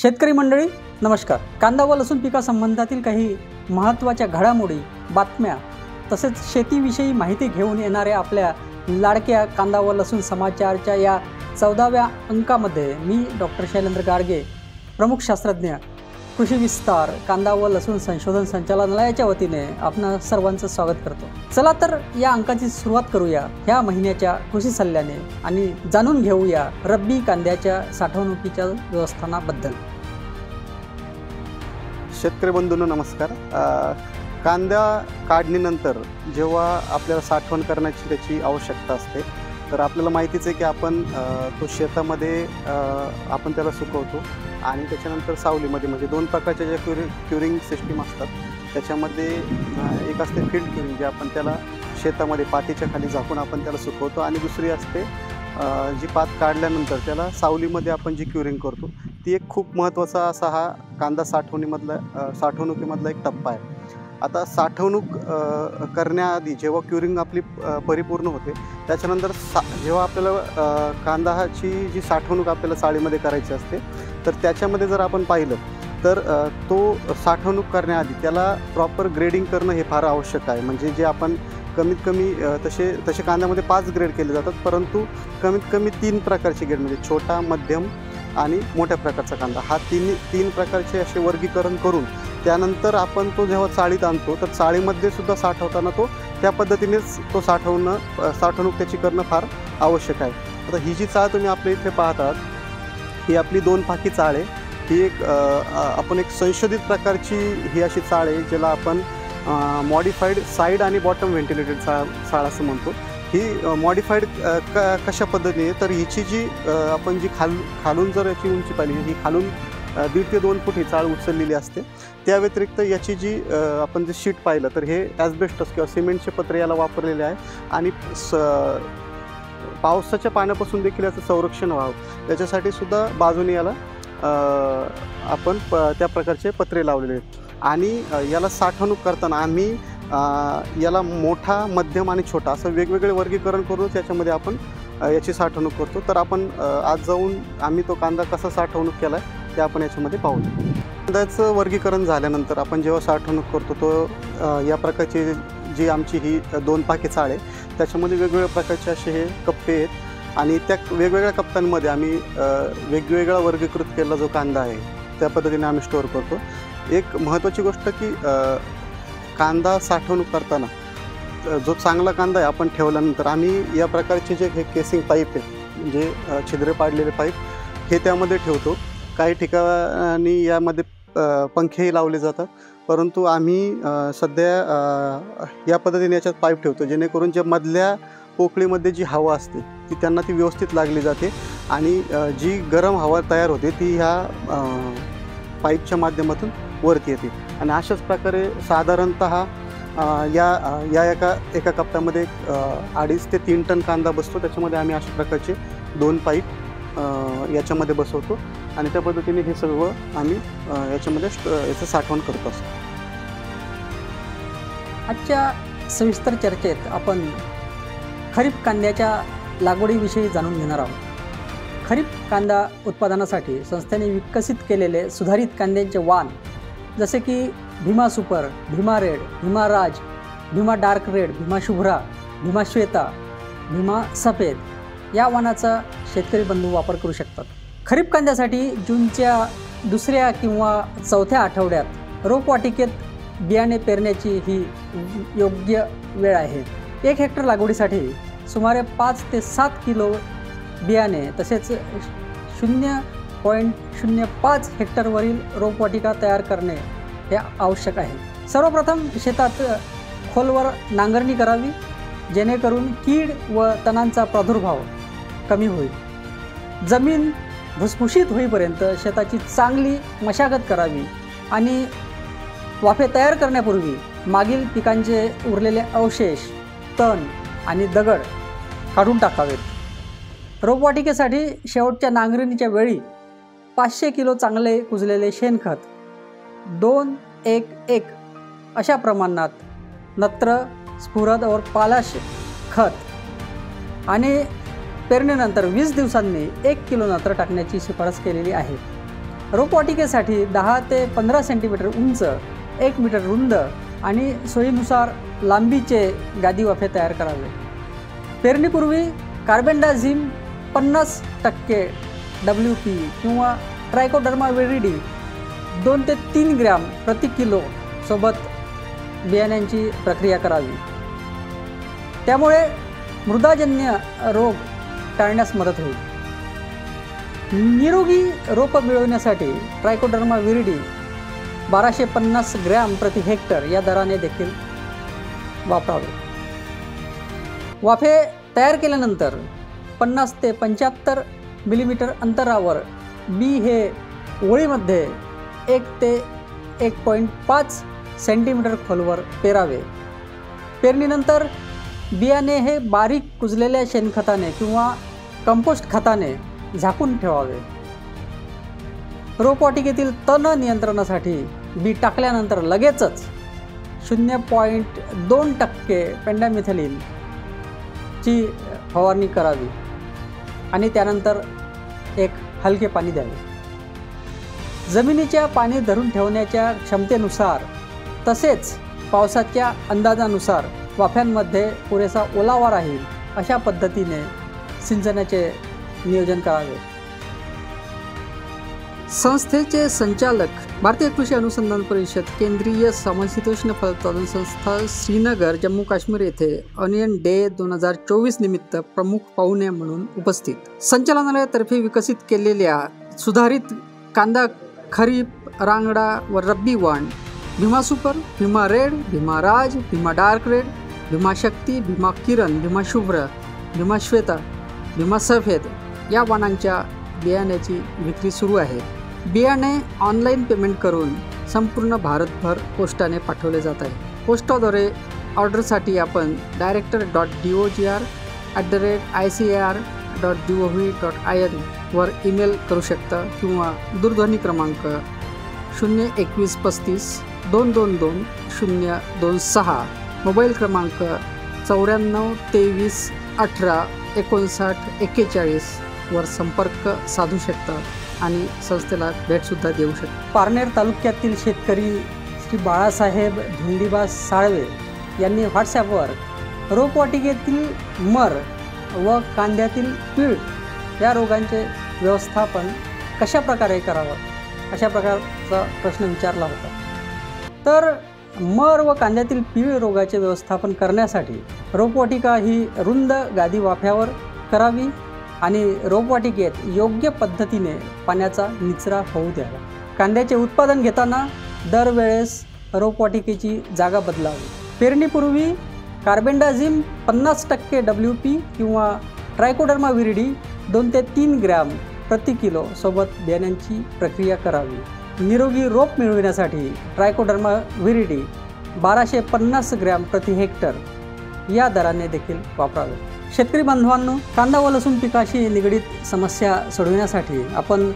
शेतकरी मंडळी नमस्कार। कांदा व लसूण पिकासंबंधातील काही महत्त्वाच्या घडामोडी, बातम्या तसेच शेतीविषयी माहिती घेऊन येणाऱ्या आपल्या लाडक्या कांदा व लसूण समाचारच्या या 14व्या अंकामध्ये मी डॉक्टर शैलेंद्र गाडगे, प्रमुख शास्त्रज्ञ, कृषी विस्तार, कांदा व लसूण संशोधन संचालनालयाच्या वतीने आपणा सर्वांचं स्वागत करतो। चला तर या अंकाची सुरुवात करूया ह्या महिन्याच्या कृषी सल्ल्याने आणि जाणून घेऊया रब्बी कांद्याच्या साठवणुकीच्या व्यवस्थापनाबद्दल। शेतकरी बंधूंनो नमस्कार। कांदा काढणीनंतर जेव्हा आपल्याला साठवण करण्याची त्याची आवश्यकता असते तर आपल्याला माहितीच आहे की आपण तो शेतामध्ये आपण त्याला सुकवतो आणि त्याच्यानंतर सावलीमध्ये, म्हणजे दोन प्रकारच्या ज्या क्युरिंग सिस्टीम असतात त्याच्यामध्ये एक असते फील्ड क्युरिंग, जे आपण त्याला शेतामध्ये पातीच्या खाली झाकून आपण त्याला सुकवतो, आणि दुसरी असते जी पात काढल्यानंतर त्याला सावलीमध्ये आपण जी क्युरिंग करतो, ती एक खूप महत्त्वाचा असा हा कांदा साठवणुकीमधला एक टप्पा आहे। आता साठवणूक करण्याआधी जेव्हा क्युरिंग आपली परिपूर्ण होते त्याच्यानंतर जेव्हा आपल्याला कांदाची जी साठवणूक आपल्याला चाळीमध्ये करायची असते तर त्याच्यामध्ये जर आपण पाहिलं तर तो साठवणूक करण्याआधी त्याला प्रॉपर ग्रेडिंग करणं हे फार आवश्यक आहे। म्हणजे जे आपण कमीत कमी तसे कांद्यामध्ये 5 ग्रेड केले जातात, परंतु कमीत कमी 3 प्रकारचे ग्रेड, म्हणजे छोटा, मध्यम आणि मोठ्या प्रकारचा कांदा, हा तीन प्रकारचे असे वर्गीकरण करून त्यानंतर आपण तो जेव्हा चाळीत आणतो तर चाळीमध्ये सुद्धा साठवताना तो त्या पद्धतीनेच तो साठवणूक त्याची करणं फार आवश्यक आहे। आता ही जी चाळ तुम्ही आपल्या इथे पाहतात ही आपली 2 पाकी चाळ आहे। ही एक आपण एक संशोधित प्रकारची ही अशी चाळ आहे ज्याला आपण मॉडिफाईड साईड आणि बॉटम व्हेंटिलेटेड चाळ असं म्हणतो। ही मॉडिफाईड कशा पद्धतीने, तर हिची जी आपण जी खालून जर याची उंची पाहिली, ही खालून 1.5 ते 2 फूट ही चाळ उचललेली असते। त्या व्यतिरिक्त याची जी आपण जे शीट पाहिलं तर हे ॲस्बेस्टस किंवा सिमेंटचे पत्रे याला वापरलेले आहे, आणि पावसाच्या पाण्यापासून देखील याचं संरक्षण व्हावं याच्यासाठी सुद्धा बाजूने याला आपण त्या प्रकारचे पत्रे लावलेले आहेत। आणि याला साठवणूक करताना आम्ही याला मोठा, मध्यम आणि छोटा असं वेगवेगळे वर्गीकरण करून त्याच्यामध्ये आपण याची साठवणूक करतो। तर आपण आज जाऊन आम्ही तो कांदा कसा साठवणूक केला आहे ते आपण याच्यामध्ये पाहूया। कांद्याचं वर्गीकरण झाल्यानंतर आपण जेव्हा साठवणूक करतो तो या प्रकारची जी आमची ही 2 पाकी चाळ आहे त्याच्यामध्ये वेगवेगळ्या प्रकारचे असे हे कप्पे आहेत, आणि त्या वेगवेगळ्या कप्प्यांमध्ये आम्ही वेगवेगळा वर्गीकृत केलेला जो कांदा आहे त्या पद्धतीने आम्ही स्टोअर करतो। एक महत्त्वाची गोष्ट की कांदा साठवणूक करताना जो चांगला कांदा आहे आपण ठेवल्यानंतर आम्ही या प्रकारचे जे हे केसिंग पाईप आहेत, म्हणजे छिद्रे पाडलेले पाईप, हे त्यामध्ये ठेवतो। काही ठिकाणी यामध्ये पंखेही लावले जातात, परंतु आम्ही सध्या या पद्धतीने याच्यात पाईप ठेवतो जेणेकरून जे मधल्या पोकळीमध्ये जी हवा असते त्यांना ती व्यवस्थित लागली जाते, आणि जी गरम हवा तयार होते ती ह्या पाईपच्या माध्यमातून वरती येते। आणि अशाच प्रकारे साधारणतः या एका कप्प्यामध्ये 2.5 ते 3 टन कांदा बसतो। त्याच्यामध्ये आम्ही अशा प्रकारचे 2 पाईप याच्यामध्ये बसवतो, आणि त्या पद्धतीने हे सर्व आम्ही याच्यामध्ये याचं साठवण करत असतो। आजच्या सविस्तर चर्चेत आपण खरीप कांद्याच्या लागवडीविषयी जाणून घेणार आहोत। खरीप कांदा उत्पादनासाठी संस्थेने विकसित केलेले सुधारित कांद्यांचे वाण जसे की भीमा सुपर, भीमा रेड, भीमा राज, भीमा डार्क रेड, भीमा शुभ्रा, भीमा श्वेता, भीमा सफेद या वाणाचा शेतकरी बंधू वापर करू शकतात। खरीप कांद्यासाठी जूनच्या 2ऱ्या किंवा 4थ्या आठवड्यात रोपवाटिकेत बियाणे पेरण्याची ही योग्य वेळ आहे। 1 हेक्टर लागवडीसाठी सुमारे 5 ते 7 किलो बियाणे तसेच 0.05 हेक्टरवरील रोपवाटिका तयार करणे हे आवश्यक आहे। सर्वप्रथम शेतात खोलवर नांगरणी करावी जेणेकरून कीड व तणांचा प्रादुर्भाव कमी होईल। जमीन भुसभुशीत होईपर्यंत शेताची चांगली मशागत करावी, आणि वाफे तयार करण्यापूर्वी मागील पिकांचे उरलेले अवशेष, तण आणि दगड काढून टाकावेत। रोपवाटिकेसाठी शेवटच्या नांगरणीच्या वेळी 500 किलो चांगले कुजलेले शेणखत 2-1-1 अशा प्रमाणात, नत्र, स्फुरद और पालाश खत, आणि पेरणीनंतर 20 दिवसांनी 1 किलो नत्र टाकण्याची शिफारस केलेली आहे। रोपवाटिकेसाठी 10 ते 15 सेंटीमीटर उंच, 1 मीटर रुंद आणि सोयीनुसार लांबीचे गादी वाफे तयार करावे. पेरणीपूर्वी कार्बेंडाझिम 50% WP किंवा ट्रायकोडर्मा विरिडी 2 ते 3 ग्रॅम प्रति किलो सोबत बियाण्यांची प्रक्रिया करावी. त्यामुळे मृदाजन्य रोग टाळण्यास मदत होईल. निरोगी रोप मिळवण्यासाठी ट्रायकोडर्मा विरिडी 1250 ग्रॅम प्रति हेक्टर या दराने देखील वापरावे. वाफे तयार केल्यानंतर 50 ते 75 मिलीमीटर अंतरावर बी हे ओळीमध्ये 1 ते 1.5 सेंटीमीटर खोलवर पेरावे. पेरणीनंतर बियाणे हे बारीक कुजलेल्या शेणखताने किंवा कंपोस्ट खताने झाकून ठेवावे. रोपवाटिकेतील तण नियंत्रणासाठी बी टाकल्यानंतर लगेचच 0.2% पेंडामिथिलिन ची फवारणी करावी आणि त्यानंतर एक हलके पाणी द्यावे. जमिनीच्या पाणी धरून ठेवण्याच्या क्षमतेनुसार तसेच पावसाच्या अंदाजानुसार वाफ्यांमध्ये पुरेसा ओलावा राहील अशा पद्धतीने सिंचनाचे नियोजन करावे. संस्थेचे संचालक भारतीय कृषी अनुसंधान परिषद, केंद्रीय समशीतोष्ण फलोत्पादन संस्था, श्रीनगर, जम्मू काश्मीर येथे ऑनियन डे 2024 निमित्त प्रमुख पाहुणे म्हणून उपस्थित. संचालनालयातर्फे विकसित केलेल्या सुधारित कांदा खरीप, रांगडा व रब्बी वाण भीमा सुपर, भीमा रेड, भीमा राज, भीमा डार्क रेड, भीमा शक्ती, भीमा किरण, भीमा शुभ्र, भीमा श्वेता, भीमा सफेद या वाणांच्या बियाण्याची विक्री सुरू आहे. बियाणे ऑनलाईन पेमेंट करून संपूर्ण भारतभर पोस्टाने पाठवले जात आहे. पोस्टाद्वारे ऑर्डरसाठी आपण director.dogr@icar.gov.in वर ईमेल करू शकता किंवा दूरध्वनी क्रमांक 021 35 222 026, मोबाईल क्रमांक 94 23 18 59 41 वर संपर्क साधू शकता आणि संस्थेला भेटसुद्धा देऊ शकता. पारनेर तालुक्यातील शेतकरी श्री बाळासाहेब धुंडीबा साळवे यांनी व्हॉट्सॲपवर रोपवाटिकेतील मर व कांद्यातील पीळ या रोगांचे व्यवस्थापन कशा प्रकारे करावं अशा प्रकारचा प्रश्न विचारला होता. तर मर व कांद्यातील पीळ रोगाचे व्यवस्थापन करण्यासाठी रोपवाटिका ही रुंद गादी वाफ्यावर करावी आणि रोपवाटिकेत योग्य पद्धतीने पाण्याचा निचरा होऊ द्यावा. कांद्याचे उत्पादन घेताना दरवेळेस रोपवाटिकेची जागा बदलावी. पेरणीपूर्वी कार्बेंडाझिम 50% WP किंवा ट्रायकोडर्मा विरिडी 2 ते 3 ग्रॅम प्रति किलो सोबत बियाण्यांची प्रक्रिया करावी. निरोगी रोप मिळविण्यासाठी ट्रायकोडर्मा विरिडी 1250 ग्रॅम प्रति हेक्टर या दराने देखील वापरावे. शेतकरी बांधवांनो, कांदा व लसूण पिकाशी निगडीत समस्या सोडविण्यासाठी आपण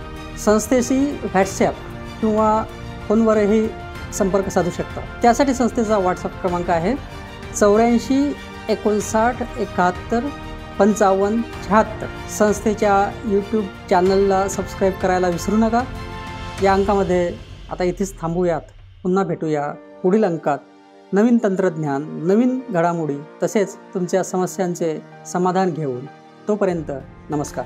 संस्थेशी व्हॉट्सॲप किंवा फोनवरही संपर्क साधू शकता. त्यासाठी संस्थेचा व्हॉट्सॲप क्रमांक आहे 84 59 71 55 76. संस्थेच्या यूट्यूब चॅनलला सबस्क्राईब करायला विसरू नका. या अंकामध्ये आता इथेच थांबूयात. पुन्हा भेटूया पुढील अंकात नवीन तंत्रज्ञान, नवीन घडामोडी तसेच तुमच्या समस्यांचे समाधान घेऊन. तोपर्यंत नमस्कार.